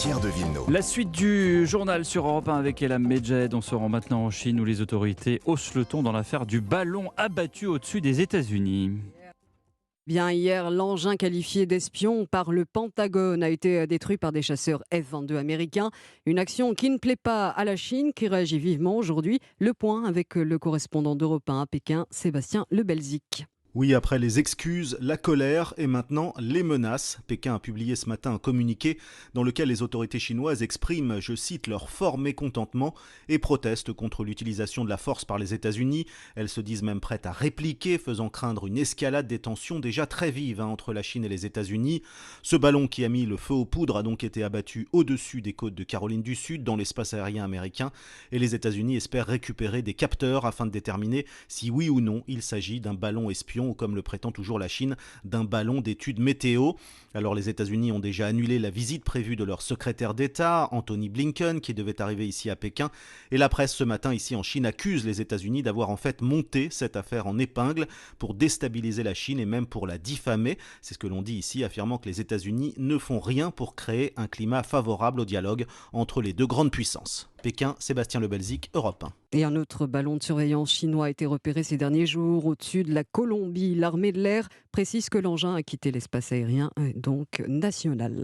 Pierre de Villeneuve. La suite du journal sur Europe 1 avec Elam Medjed. On se rend maintenant en Chine où les autorités haussent le ton dans l'affaire du ballon abattu au-dessus des États-Unis. Bien hier, l'engin qualifié d'espion par le Pentagone a été détruit par des chasseurs F-22 américains. Une action qui ne plaît pas à la Chine, qui réagit vivement aujourd'hui. Le point avec le correspondant d'Europe 1 à Pékin, Sébastien Lebelzik. Oui, après les excuses, la colère et maintenant les menaces. Pékin a publié ce matin un communiqué dans lequel les autorités chinoises expriment, je cite, leur fort mécontentement et protestent contre l'utilisation de la force par les États-Unis. Elles se disent même prêtes à répliquer, faisant craindre une escalade des tensions déjà très vives entre la Chine et les États-Unis. Ce ballon qui a mis le feu aux poudres a donc été abattu au-dessus des côtes de Caroline du Sud, dans l'espace aérien américain, et les États-Unis espèrent récupérer des capteurs afin de déterminer si oui ou non il s'agit d'un ballon espion ou, comme le prétend toujours la Chine, d'un ballon d'études météo. Alors les États-Unis ont déjà annulé la visite prévue de leur secrétaire d'État, Anthony Blinken, qui devait arriver ici à Pékin. Et la presse ce matin ici en Chine accuse les États-Unis d'avoir en fait monté cette affaire en épingle pour déstabiliser la Chine et même pour la diffamer. C'est ce que l'on dit ici, affirmant que les États-Unis ne font rien pour créer un climat favorable au dialogue entre les deux grandes puissances. Pékin, Sébastien Lebelzik, Europe 1. Et un autre ballon de surveillance chinois a été repéré ces derniers jours au-dessus de la Colombie. L'armée de l'air précise que l'engin a quitté l'espace aérien, donc national.